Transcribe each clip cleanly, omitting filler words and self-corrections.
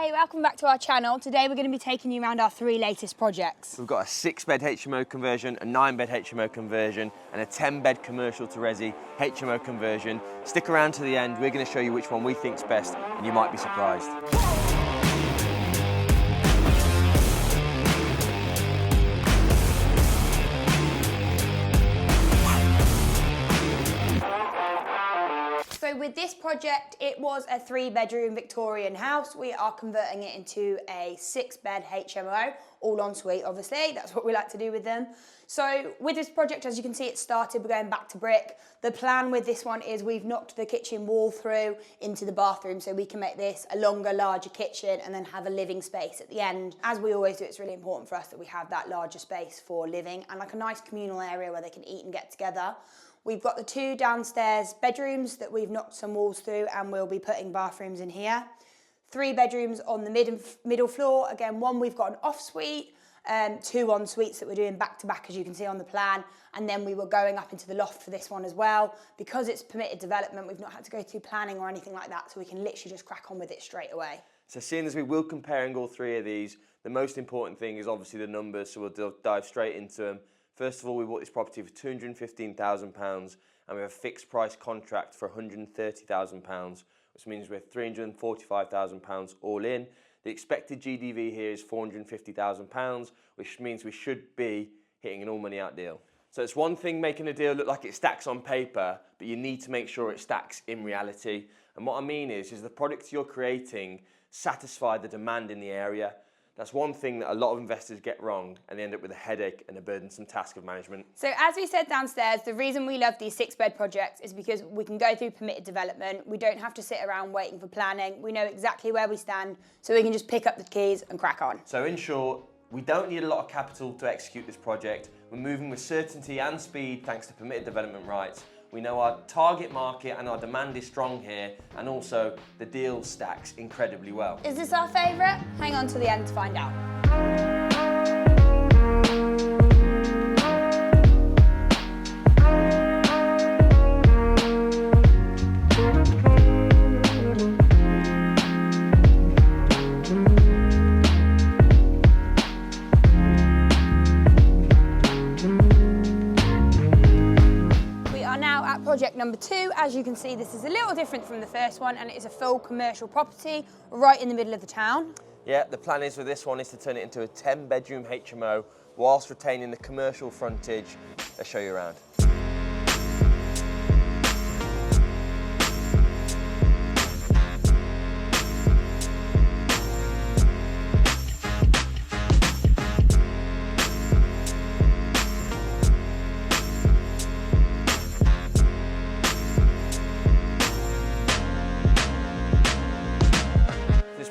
Hey, welcome back to our channel. Today we're going to be taking you around our 3 latest projects. We've got a 6-bed HMO conversion, a 9-bed HMO conversion, and a 10-bed commercial to resi HMO conversion. Stick around to the end, we're going to show you which one we think's best, and you might be surprised. So with this project, it was a 3-bedroom Victorian house. We are converting it into a 6-bed HMO, all en suite, obviously. That's what we like to do with them. So with this project, as you can see, it started, we're going back to brick. The plan with this one is we've knocked the kitchen wall through into the bathroom so we can make this a longer, larger kitchen and then have a living space at the end. As we always do, it's really important for us that we have that larger space for living and like a nice communal area where they can eat and get together. We've got the 2 downstairs bedrooms that we've knocked some walls through and we'll be putting bathrooms in here. 3 bedrooms on the middle floor. Again, one we've got an off suite, 2 en suites that we're doing back to back as you can see on the plan. And then we were going up into the loft for this one as well. Because it's permitted development, we've not had to go through planning or anything like that, so we can literally just crack on with it straight away. So seeing as we will comparing all 3 of these, the most important thing is obviously the numbers, so we'll dive straight into them. First of all, we bought this property for £215,000 and we have a fixed price contract for £130,000, which means we're £345,000 all in. The expected GDV here is £450,000, which means we should be hitting an all money out deal. So it's one thing making a deal look like it stacks on paper, but you need to make sure it stacks in reality. And what I mean is the products you're creating satisfy the demand in the area. That's one thing that a lot of investors get wrong and they end up with a headache and a burdensome task of management. So as we said downstairs, the reason we love these 6-bed projects is because we can go through permitted development. We don't have to sit around waiting for planning. We know exactly where we stand, so we can just pick up the keys and crack on. So in short, we don't need a lot of capital to execute this project. We're moving with certainty and speed thanks to permitted development rights. We know our target market and our demand is strong here, and also the deal stacks incredibly well. Is this our favourite? Hang on to the end to find out. Project number 2, as you can see, this is a little different from the first one and it is a full commercial property right in the middle of the town. Yeah, the plan is with this one is to turn it into a 10-bedroom HMO whilst retaining the commercial frontage. Let's show you around.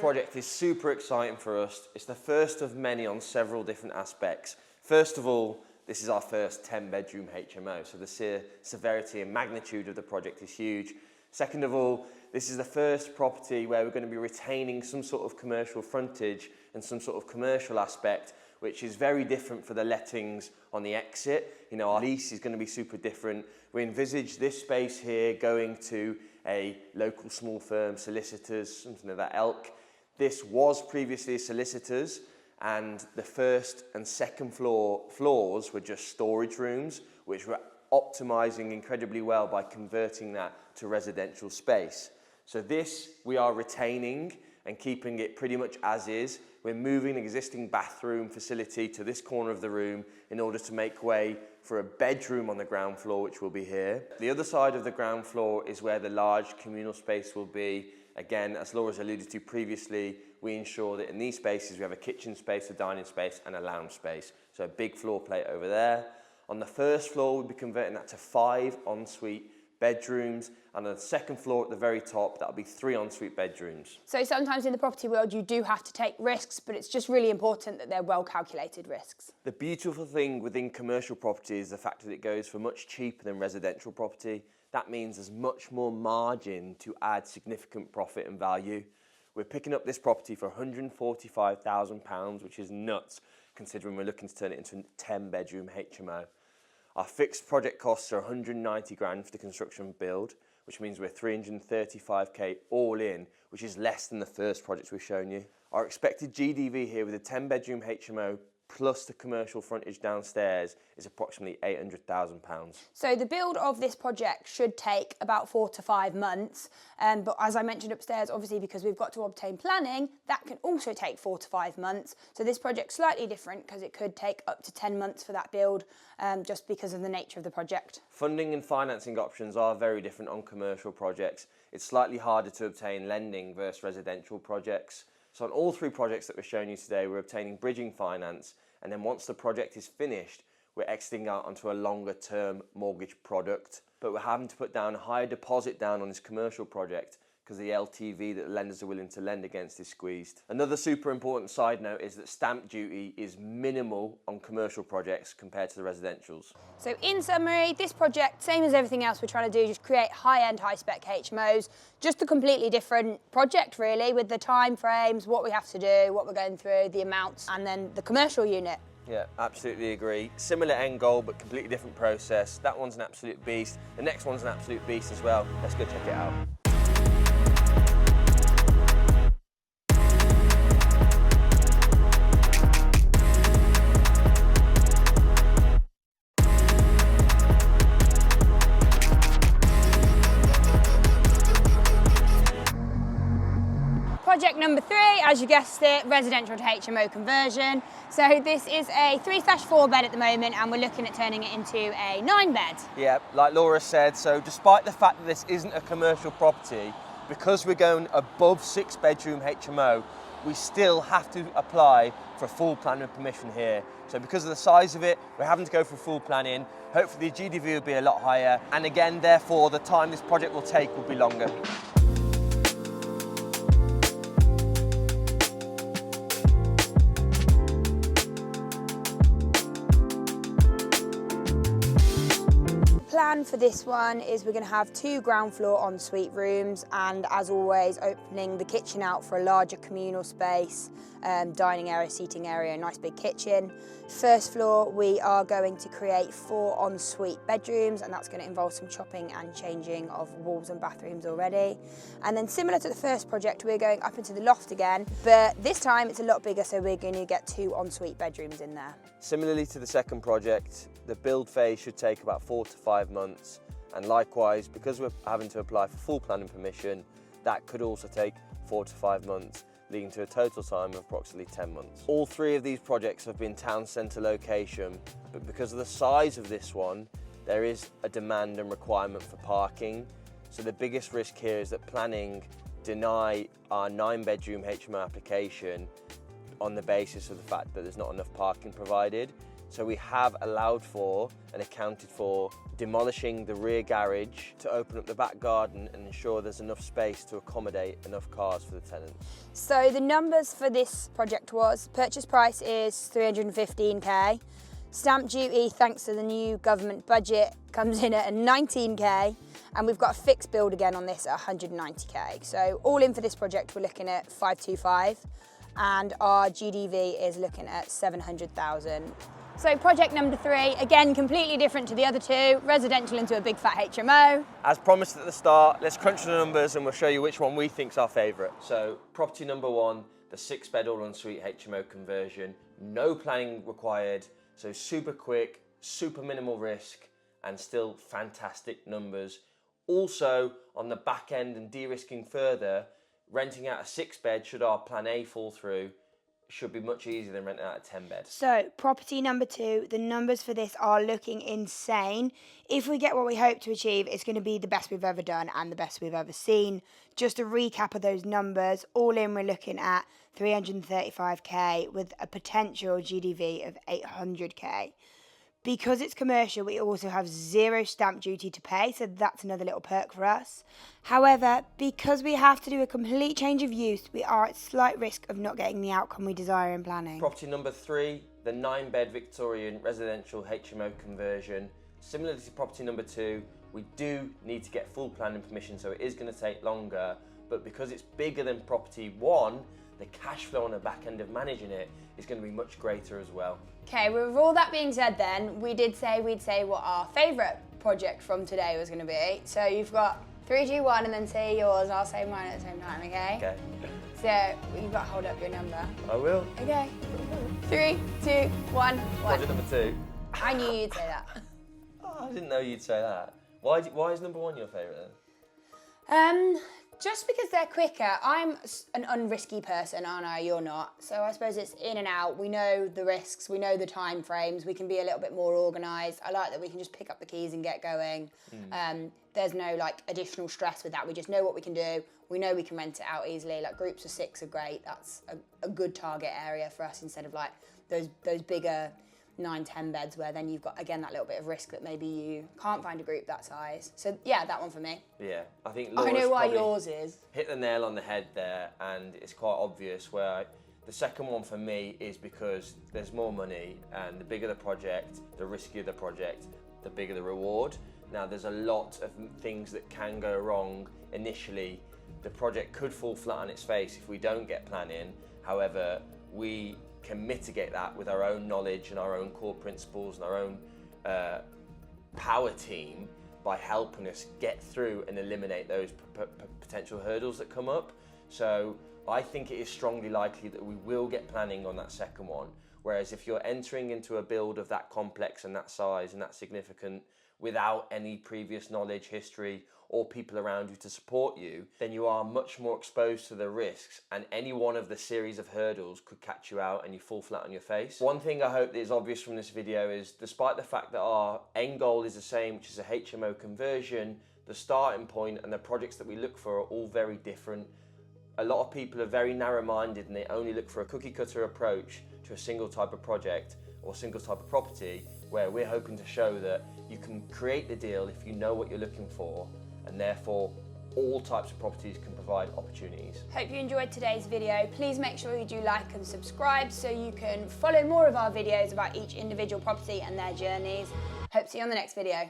Project is super exciting for us. It's the first of many on several different aspects. First of all, this is our first 10-bedroom HMO, so the severity and magnitude of the project is huge. Second of all, this is the first property where we're going to be retaining some sort of commercial frontage and some sort of commercial aspect, which is very different for the lettings on the exit. You know, our lease is going to be super different. We envisage this space here going to a local small firm, solicitors, something of that ilk. This was previously solicitors, and the first and second floors were just storage rooms, which we're optimizing incredibly well by converting that to residential space. So this we are retaining and keeping it pretty much as is. We're moving an existing bathroom facility to this corner of the room in order to make way for a bedroom on the ground floor, which will be here. The other side of the ground floor is where the large communal space will be. Again, as Laura's alluded to previously, we ensure that in these spaces we have a kitchen space, a dining space and a lounge space. So a big floor plate over there. On the first floor, we'll be converting that to 5 ensuite bedrooms, and on the second floor at the very top, that'll be 3 ensuite bedrooms. So sometimes in the property world you do have to take risks, but it's just really important that they're well calculated risks. The beautiful thing within commercial property is the fact that it goes for much cheaper than residential property. That means there's much more margin to add significant profit and value. We're picking up this property for £145,000, which is nuts, considering we're looking to turn it into a 10-bedroom HMO. Our fixed project costs are 190 grand for the construction and build, which means we're 335k all in, which is less than the first project we've shown you. Our expected GDV here with a 10-bedroom HMO plus the commercial frontage downstairs is approximately £800,000. So the build of this project should take about 4 to 5 months, but as I mentioned upstairs, obviously because we've got to obtain planning, that can also take 4 to 5 months. So this project's slightly different because it could take up to 10 months for that build, just because of the nature of the project. Funding and financing options are very different on commercial projects. It's slightly harder to obtain lending versus residential projects. So on all 3 projects that we're showing you today, we're obtaining bridging finance, and then once the project is finished, we're exiting out onto a longer term mortgage product. But we're having to put down a higher deposit down on this commercial project because the LTV that the lenders are willing to lend against is squeezed. Another super important side note is that stamp duty is minimal on commercial projects compared to the residentials. So in summary, this project, same as everything else we're trying to do, just create high-end, high-spec HMOs, just a completely different project really, with the time frames, what we have to do, what we're going through, the amounts, and then the commercial unit. Yeah, absolutely agree. Similar end goal, but completely different process. That one's an absolute beast. The next one's an absolute beast as well. Let's go check it out. Project number 3, as you guessed it, residential to HMO conversion. So this is a 3/4 bed at the moment, and we're looking at turning it into a 9 bed. Yeah, like Laura said, so despite the fact that this isn't a commercial property, because we're going above 6-bedroom HMO, we still have to apply for full planning permission here. So because of the size of it, we're having to go for full planning. Hopefully the GDV will be a lot higher, and again, therefore, the time this project will take will be longer. Plan for this one is we're going to have 2 ground floor ensuite rooms, and as always opening the kitchen out for a larger communal space, dining area, seating area, nice big kitchen. First floor we are going to create 4 ensuite bedrooms, and that's going to involve some chopping and changing of walls and bathrooms already. And then similar to the first project, we're going up into the loft again, but this time it's a lot bigger, so we're going to get 2 ensuite bedrooms in there. Similarly to the second project, the build phase should take about 4 to 5 months, and likewise, because we're having to apply for full planning permission, that could also take 4 to 5 months, leading to a total time of approximately 10 months. All 3 of these projects have been town centre location, but because of the size of this one, there is a demand and requirement for parking. So the biggest risk here is that planning deny our 9-bedroom HMO application on the basis of the fact that there's not enough parking provided. So we have allowed for and accounted for demolishing the rear garage to open up the back garden and ensure there's enough space to accommodate enough cars for the tenants. So the numbers for this project was, purchase price is 315k, stamp duty thanks to the new government budget comes in at 19k, and we've got a fixed build again on this at 190k. So all in for this project we're looking at 525, and our GDV is looking at 700,000. So project number 3, again, completely different to the other 2, residential into a big fat HMO. As promised at the start, let's crunch the numbers and we'll show you which one we think's our favourite. So property number 1, the 6-bed all-ensuite HMO conversion, no planning required, so super quick, super minimal risk, and still fantastic numbers. Also, on the back end and de-risking further, renting out a 6-bed should our plan A fall through, should be much easier than renting out a 10-bed. So property number 2, the numbers for this are looking insane. If we get what we hope to achieve, it's going to be the best we've ever done and the best we've ever seen. Just a recap of those numbers, all in we're looking at 335k with a potential GDV of 800k. Because it's commercial, we also have 0 stamp duty to pay, so that's another little perk for us. However, because we have to do a complete change of use, we are at slight risk of not getting the outcome we desire in planning. Property number 3, the 9-bed Victorian residential HMO conversion. Similar to property number 2, we do need to get full planning permission, so it is going to take longer, but because it's bigger than property 1, the cash flow on the back end of managing it is going to be much greater as well. Okay, with all that being said then, we did say we'd say what our favourite project from today was going to be. So you've got 3, 2, 1, and then say yours, and I'll say mine at the same time, okay? Okay. So, you've got to hold up your number. I will. Okay. 3, 2, 1, 1. Project number 2. I knew you'd say that. Oh, I didn't know you'd say that. Why is number 1 your favourite then? Just because they're quicker. I'm an unrisky person, aren't I? You're not. So I suppose it's in and out. We know the risks. We know the time frames. We can be a little bit more organised. I like that we can just pick up the keys and get going. There's no like additional stress with that. We just know what we can do. We know we can rent it out easily. Like groups of 6 are great. That's a good target area for us instead of like those bigger 9, 10 beds where then you've got, again, that little bit of risk that maybe you can't find a group that size. So, yeah, that one for me. Yeah, I think I know why probably yours is. hit the nail on the head there, and it's quite obvious where the second one for me is because there's more money, and the bigger the project, the riskier the project, the bigger the reward. Now, there's a lot of things that can go wrong initially. The project could fall flat on its face if we don't get planning. However, we can mitigate that with our own knowledge and our own core principles and our own power team by helping us get through and eliminate those potential hurdles that come up. So I think it is strongly likely that we will get planning on that second one. Whereas if you're entering into a build of that complex and that size and that significant without any previous knowledge, history, or people around you to support you, then you are much more exposed to the risks, and any one of the series of hurdles could catch you out and you fall flat on your face. One thing I hope that is obvious from this video is, despite the fact that our end goal is the same, which is a HMO conversion, the starting point and the projects that we look for are all very different. A lot of people are very narrow-minded and they only look for a cookie-cutter approach to a single type of project or single type of property, where we're hoping to show that you can create the deal if you know what you're looking for, and therefore all types of properties can provide opportunities. Hope you enjoyed today's video. Please make sure you do like and subscribe so you can follow more of our videos about each individual property and their journeys. Hope to see you on the next video.